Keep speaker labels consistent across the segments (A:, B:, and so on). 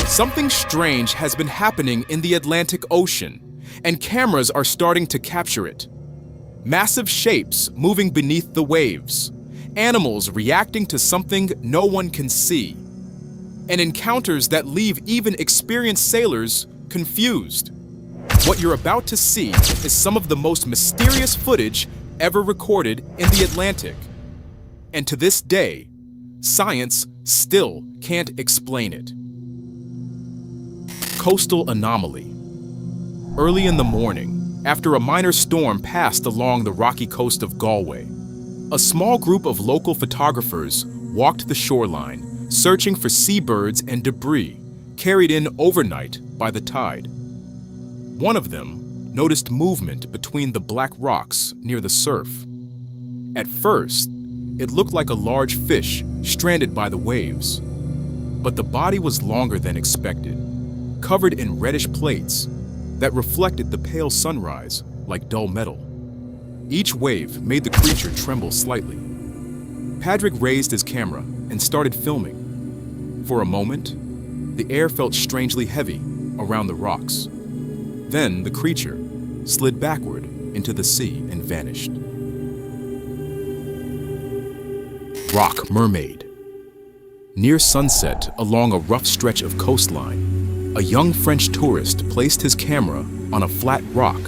A: Something strange has been happening in the Atlantic Ocean, and cameras are starting to capture it. Massive shapes moving beneath the waves, animals reacting to something no one can see, and encounters that leave even experienced sailors confused. What you're about to see is some of the most mysterious footage ever recorded in the Atlantic. And to this day, science still can't explain it. Coastal anomaly. Early in the morning, after a minor storm passed along the rocky coast of Galway, a small group of local photographers walked the shoreline, searching for seabirds and debris carried in overnight by the tide. One of them noticed movement between the black rocks near the surf. At first, it looked like a large fish stranded by the waves, but the body was longer than expected, covered in reddish plates that reflected the pale sunrise like dull metal. Each wave made the creature tremble slightly. Patrick raised his camera and started filming. For a moment, the air felt strangely heavy around the rocks. Then the creature slid backward into the sea and vanished. Rock mermaid. Near sunset, along a rough stretch of coastline, a young French tourist placed his camera on a flat rock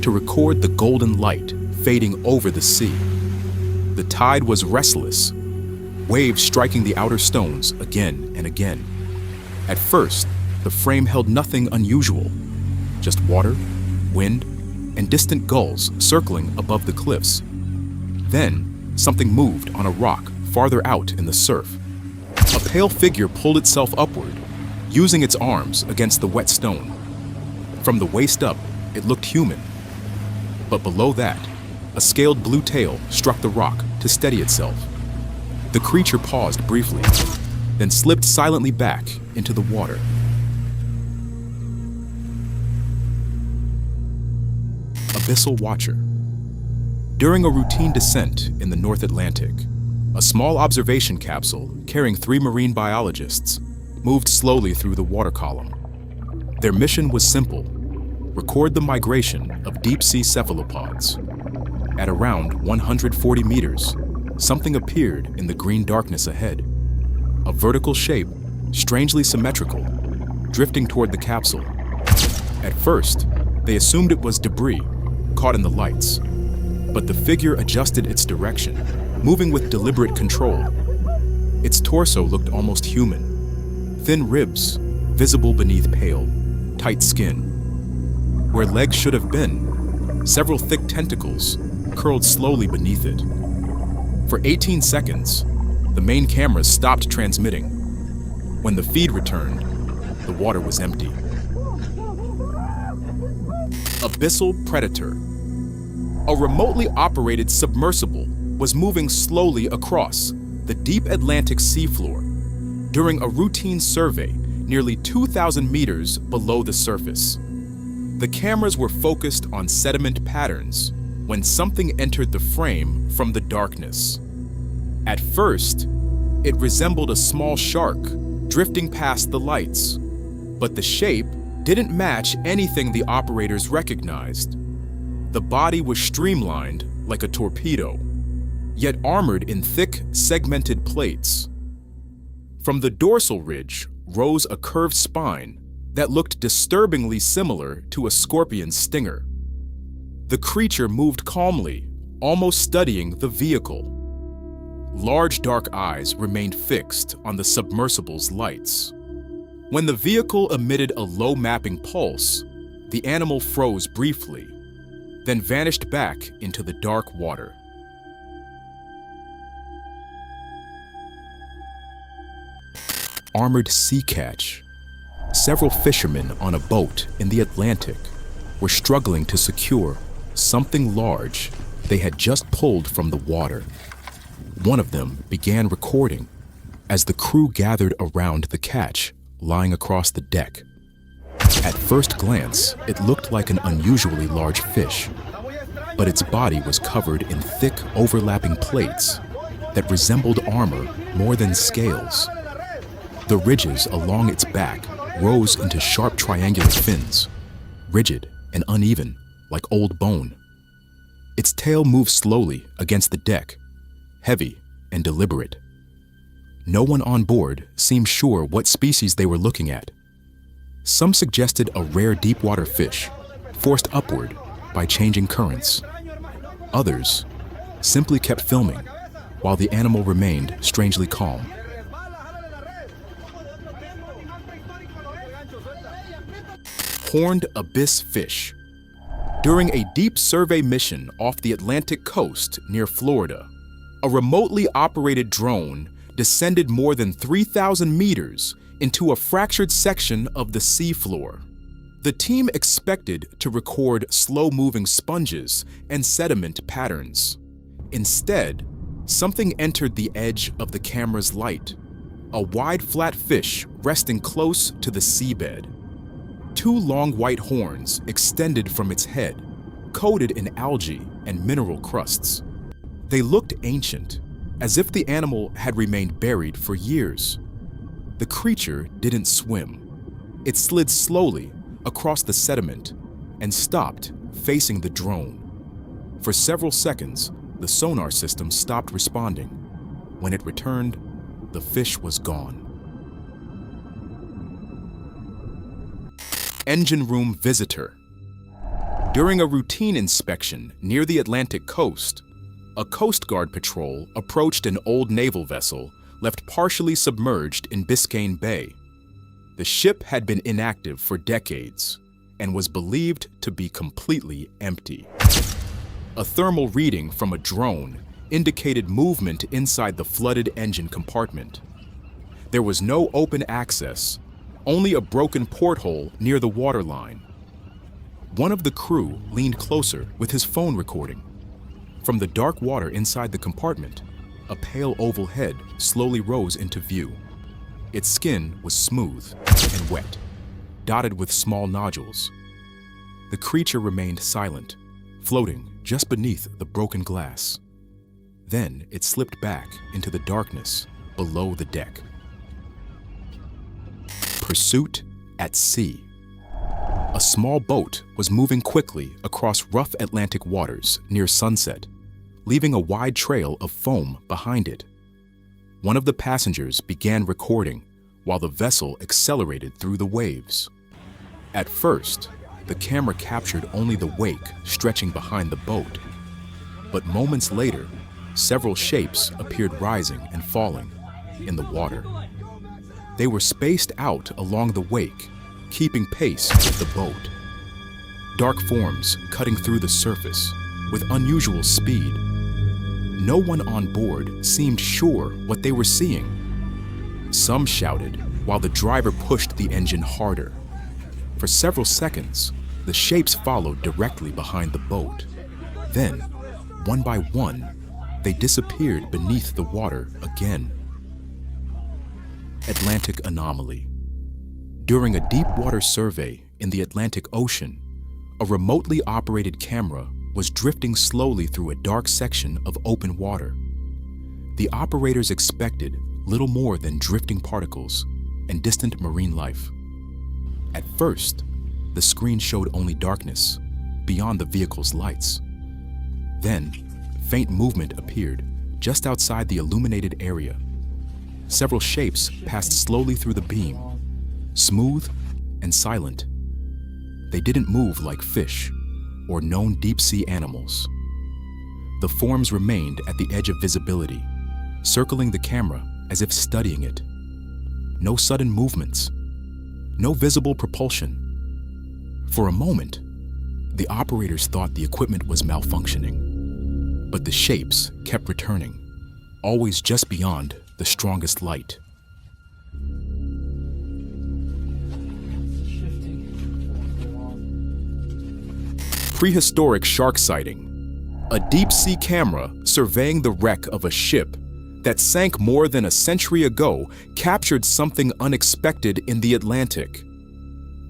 A: to record the golden light fading over the sea. The tide was restless, waves striking the outer stones again and again. At first, the frame held nothing unusual, just water, wind, and distant gulls circling above the cliffs. Then, something moved on a rock farther out in the surf. A pale figure pulled itself upward, using its arms against the wet stone. From the waist up, it looked human. But below that, a scaled blue tail struck the rock to steady itself. The creature paused briefly, then slipped silently back into the water. Abyssal Watcher. During a routine descent in the North Atlantic, a small observation capsule carrying 3 marine biologists moved slowly through the water column. Their mission was simple: record the migration of deep-sea cephalopods. At around 140 meters, something appeared in the green darkness ahead. A vertical shape, strangely symmetrical, drifting toward the capsule. At first, they assumed it was debris caught in the lights, but the figure adjusted its direction, moving with deliberate control. Its torso looked almost human, thin ribs visible beneath pale, tight skin. Where legs should have been, several thick tentacles curled slowly beneath it. For 18 seconds, the main cameras stopped transmitting. When the feed returned, the water was empty. Abyssal Predator. A remotely operated submersible was moving slowly across the deep Atlantic seafloor during a routine survey nearly 2,000 meters below the surface. The cameras were focused on sediment patterns when something entered the frame from the darkness. At first, it resembled a small shark drifting past the lights, but the shape didn't match anything the operators recognized. The body was streamlined like a torpedo, yet armored in thick, segmented plates. From the dorsal ridge rose a curved spine that looked disturbingly similar to a scorpion's stinger. The creature moved calmly, almost studying the vehicle. Large dark eyes remained fixed on the submersible's lights. When the vehicle emitted a low mapping pulse, the animal froze briefly, then vanished back into the dark water. Armored sea catch. Several fishermen on a boat in the Atlantic were struggling to secure something large they had just pulled from the water. One of them began recording as the crew gathered around the catch lying across the deck. At first glance, it looked like an unusually large fish, but its body was covered in thick, overlapping plates that resembled armor more than scales. The ridges along its back rose into sharp triangular fins, rigid and uneven like old bone. Its tail moved slowly against the deck, heavy and deliberate. No one on board seemed sure what species they were looking at. Some suggested a rare deepwater fish, forced upward by changing currents. Others simply kept filming, while the animal remained strangely calm. Horned abyss fish. During a deep survey mission off the Atlantic coast near Florida, a remotely operated drone descended more than 3,000 meters into a fractured section of the seafloor. The team expected to record slow-moving sponges and sediment patterns. Instead, something entered the edge of the camera's light, a wide flat fish resting close to the seabed. Two long white horns extended from its head, coated in algae and mineral crusts. They looked ancient, as if the animal had remained buried for years. The creature didn't swim. It slid slowly across the sediment and stopped facing the drone. For several seconds, the sonar system stopped responding. When it returned, the fish was gone. Engine room visitor. During a routine inspection near the Atlantic coast, a Coast Guard patrol approached an old naval vessel left partially submerged in Biscayne Bay. The ship had been inactive for decades and was believed to be completely empty. A thermal reading from a drone indicated movement inside the flooded engine compartment. There was no open access, only a broken porthole near the waterline. One of the crew leaned closer with his phone recording. From the dark water inside the compartment, a pale oval head slowly rose into view. Its skin was smooth and wet, dotted with small nodules. The creature remained silent, floating just beneath the broken glass. Then it slipped back into the darkness below the deck. Pursuit at sea. A small boat was moving quickly across rough Atlantic waters near sunset, leaving a wide trail of foam behind it. One of the passengers began recording while the vessel accelerated through the waves. At first, the camera captured only the wake stretching behind the boat. But moments later, several shapes appeared rising and falling in the water. They were spaced out along the wake, keeping pace with the boat. Dark forms cutting through the surface with unusual speed. No one on board seemed sure what they were seeing. Some shouted while the driver pushed the engine harder. For several seconds, the shapes followed directly behind the boat. Then, one by one, they disappeared beneath the water again. Atlantic anomaly. During a deep water survey in the Atlantic Ocean, a remotely operated camera was drifting slowly through a dark section of open water. The operators expected little more than drifting particles and distant marine life. At first, the screen showed only darkness beyond the vehicle's lights. Then, faint movement appeared just outside the illuminated area. Several shapes passed slowly through the beam, smooth and silent. They didn't move like fish or known deep-sea animals. The forms remained at the edge of visibility, circling the camera as if studying it. No sudden movements, no visible propulsion. For a moment, the operators thought the equipment was malfunctioning, but the shapes kept returning, always just beyond the strongest light. Prehistoric shark sighting. A deep-sea camera surveying the wreck of a ship that sank more than a century ago captured something unexpected in the Atlantic.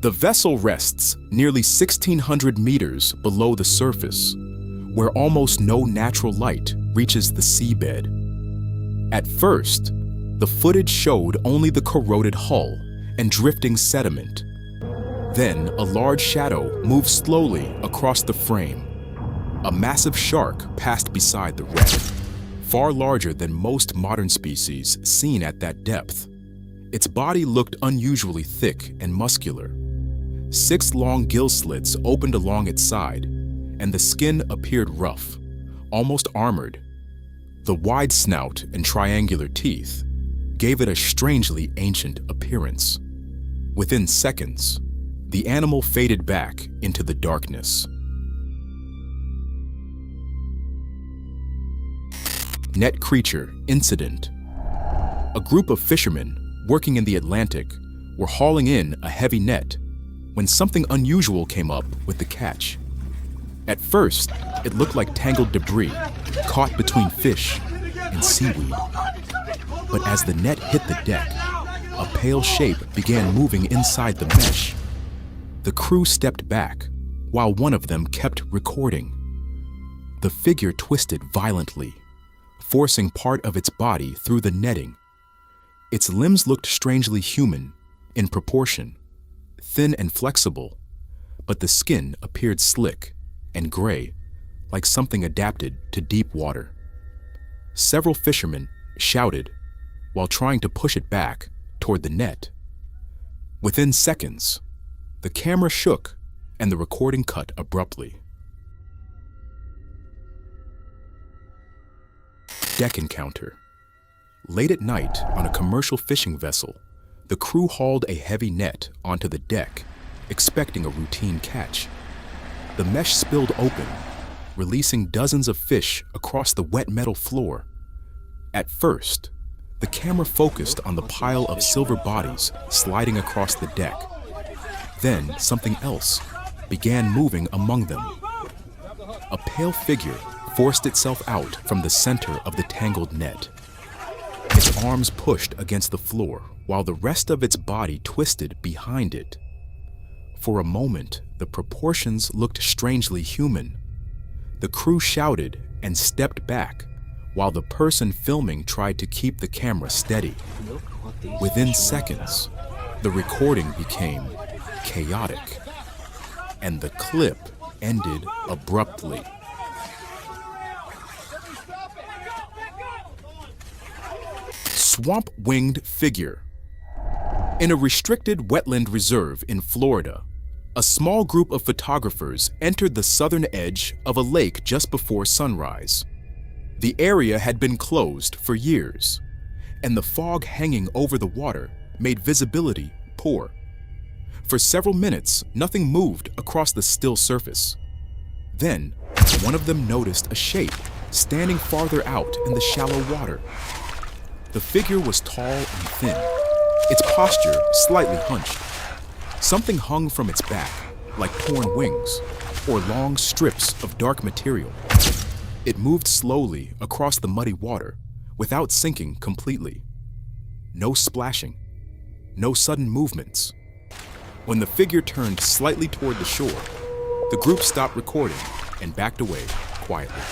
A: The vessel rests nearly 1,600 meters below the surface, where almost no natural light reaches the seabed. At first, the footage showed only the corroded hull and drifting sediment. Then a large shadow moved slowly across the frame. A massive shark passed beside the wreck, far larger than most modern species seen at that depth. Its body looked unusually thick and muscular. 6 long gill slits opened along its side, and the skin appeared rough, almost armored. The wide snout and triangular teeth gave it a strangely ancient appearance. Within seconds, the animal faded back into the darkness. Net creature incident. A group of fishermen working in the Atlantic were hauling in a heavy net when something unusual came up with the catch. At first, it looked like tangled debris caught between fish and seaweed. But as the net hit the deck, a pale shape began moving inside the mesh. The crew stepped back while one of them kept recording. The figure twisted violently, forcing part of its body through the netting. Its limbs looked strangely human in proportion, thin and flexible, but the skin appeared slick and gray, like something adapted to deep water. Several fishermen shouted while trying to push it back toward the net. Within seconds, the camera shook and the recording cut abruptly. Deck encounter. Late at night on a commercial fishing vessel, the crew hauled a heavy net onto the deck, expecting a routine catch. The mesh spilled open, releasing dozens of fish across the wet metal floor. At first, the camera focused on the pile of silver bodies sliding across the deck. Then something else began moving among them. A pale figure forced itself out from the center of the tangled net. Its arms pushed against the floor while the rest of its body twisted behind it. For a moment, the proportions looked strangely human. The crew shouted and stepped back while the person filming tried to keep the camera steady. Within seconds, the recording became chaotic, and the clip ended abruptly. Swamp-winged figure. In a restricted wetland reserve in Florida, a small group of photographers entered the southern edge of a lake just before sunrise. The area had been closed for years, and the fog hanging over the water made visibility poor. For several minutes, nothing moved across the still surface. Then, one of them noticed a shape standing farther out in the shallow water. The figure was tall and thin, its posture slightly hunched. Something hung from its back, like torn wings, or long strips of dark material. It moved slowly across the muddy water, without sinking completely. No splashing, no sudden movements. When the figure turned slightly toward the shore, the group stopped recording and backed away quietly.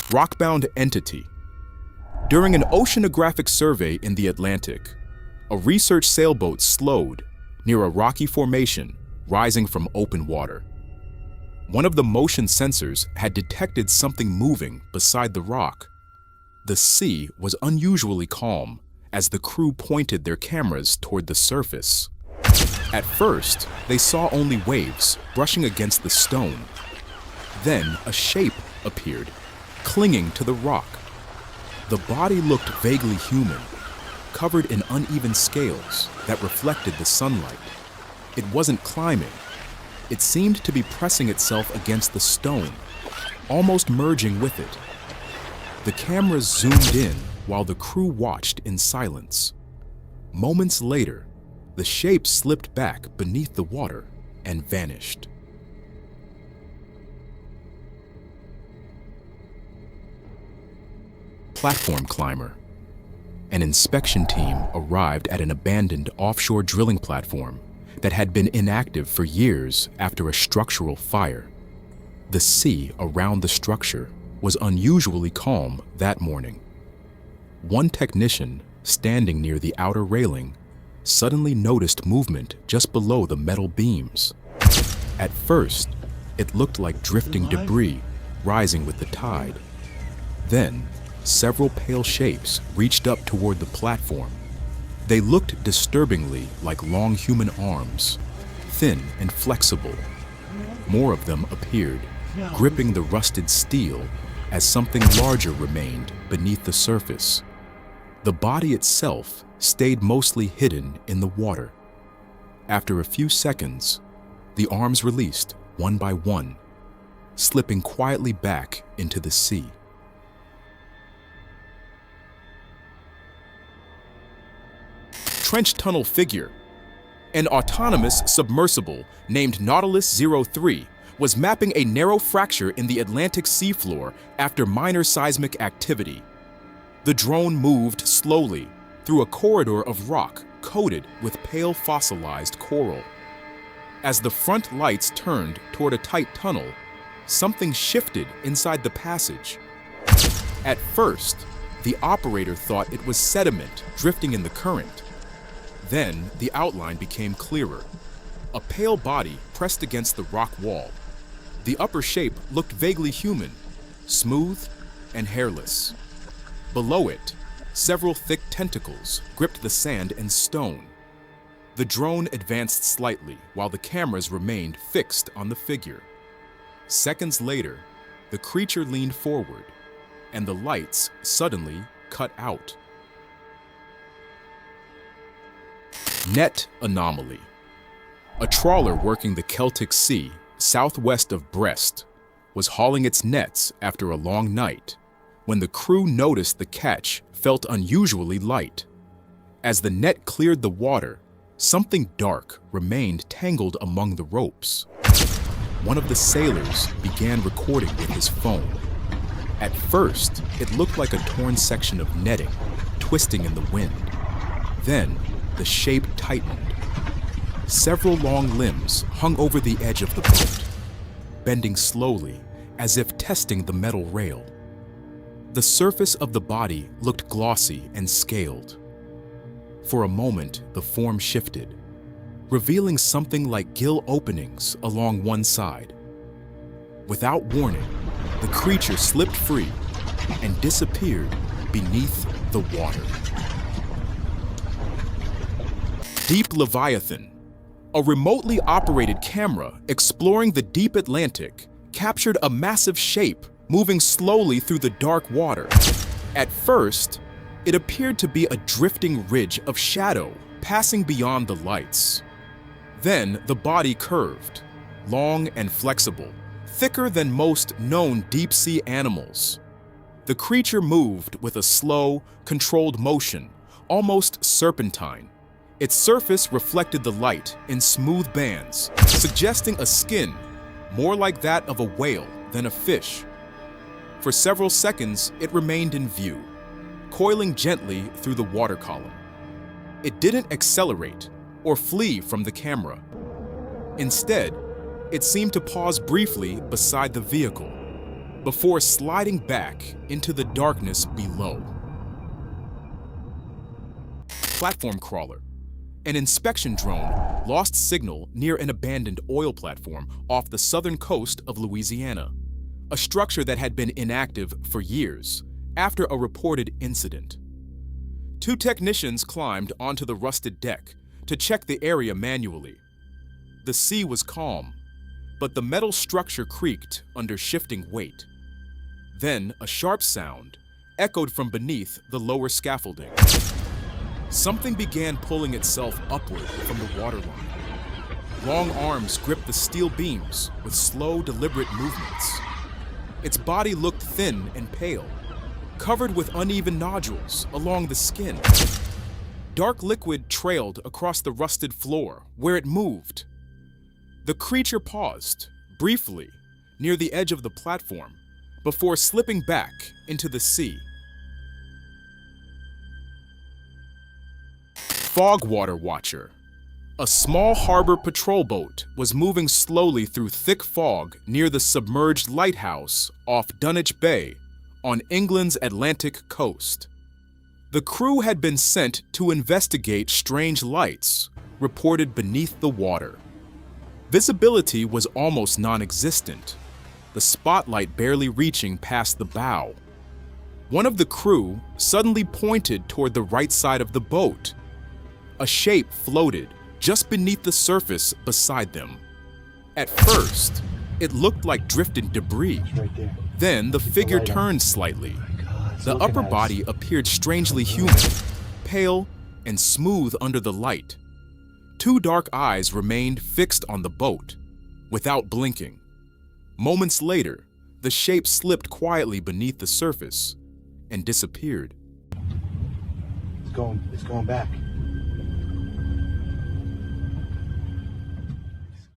A: Rockbound entity. During an oceanographic survey in the Atlantic, a research sailboat slowed near a rocky formation rising from open water. One of the motion sensors had detected something moving beside the rock. The sea was unusually calm as the crew pointed their cameras toward the surface. At first, they saw only waves brushing against the stone. Then a shape appeared, clinging to the rock. The body looked vaguely human, covered in uneven scales that reflected the sunlight. It wasn't climbing. It seemed to be pressing itself against the stone, almost merging with it. The cameras zoomed in while the crew watched in silence. Moments later, the shape slipped back beneath the water and vanished. Platform climber. An inspection team arrived at an abandoned offshore drilling platform that had been inactive for years after a structural fire. The sea around the structure was unusually calm that morning. One technician standing near the outer railing, suddenly noticed movement just below the metal beams. At first, it looked like drifting debris rising with the tide. Then, several pale shapes reached up toward the platform. They looked disturbingly like long human arms, thin and flexible. More of them appeared, gripping the rusted steel as something larger remained beneath the surface. The body itself stayed mostly hidden in the water. After a few seconds, the arms released one by one, slipping quietly back into the sea. Trench tunnel figure. An autonomous submersible named Nautilus 03 was mapping a narrow fracture in the Atlantic seafloor after minor seismic activity. The drone moved slowly through a corridor of rock coated with pale fossilized coral. As the front lights turned toward a tight tunnel, something shifted inside the passage. At first, the operator thought it was sediment drifting in the current. Then, the outline became clearer. A pale body pressed against the rock wall. The upper shape looked vaguely human, smooth and hairless. Below it, several thick tentacles gripped the sand and stone. The drone advanced slightly while the cameras remained fixed on the figure. Seconds later, the creature leaned forward, and the lights suddenly cut out. Net anomaly. A trawler working the Celtic Sea, southwest of Brest, was hauling its nets after a long night when the crew noticed the catch felt unusually light. As the net cleared the water, something dark remained tangled among the ropes. One of the sailors began recording with his phone. At first, it looked like a torn section of netting, twisting in the wind. Then, the shape tightened. Several long limbs hung over the edge of the boat, bending slowly as if testing the metal rail. The surface of the body looked glossy and scaled. For a moment, the form shifted, revealing something like gill openings along one side. Without warning, the creature slipped free and disappeared beneath the water. Deep Leviathan. A remotely operated camera exploring the deep Atlantic captured a massive shape moving slowly through the dark water. At first, it appeared to be a drifting ridge of shadow passing beyond the lights. Then the body curved, long and flexible, thicker than most known deep-sea animals. The creature moved with a slow, controlled motion, almost serpentine. Its surface reflected the light in smooth bands, suggesting a skin more like that of a whale than a fish. For several seconds, it remained in view, coiling gently through the water column. It didn't accelerate or flee from the camera. Instead, it seemed to pause briefly beside the vehicle, before sliding back into the darkness below. Platform crawler. An inspection drone lost signal near an abandoned oil platform off the southern coast of Louisiana, a structure that had been inactive for years after a reported incident. Two technicians climbed onto the rusted deck to check the area manually. The sea was calm, but the metal structure creaked under shifting weight. Then a sharp sound echoed from beneath the lower scaffolding. Something began pulling itself upward from the waterline. Long arms gripped the steel beams with slow, deliberate movements. Its body looked thin and pale, covered with uneven nodules along the skin. Dark liquid trailed across the rusted floor where it moved. The creature paused, briefly, near the edge of the platform, before slipping back into the sea. Fogwater Watcher. A small harbor patrol boat was moving slowly through thick fog near the submerged lighthouse off Dunwich Bay on England's Atlantic coast. The crew had been sent to investigate strange lights reported beneath the water. Visibility was almost non-existent, the spotlight barely reaching past the bow. One of the crew suddenly pointed toward the right side of the boat. A shape floated just beneath the surface beside them. At first, it looked like drifted debris.
B: Right there.
A: Then the figure turned slightly. The upper body appeared strangely human, pale and smooth under the light. Two dark eyes remained fixed on the boat, without blinking. Moments later, the shape slipped quietly beneath the surface and disappeared.
B: It's going back.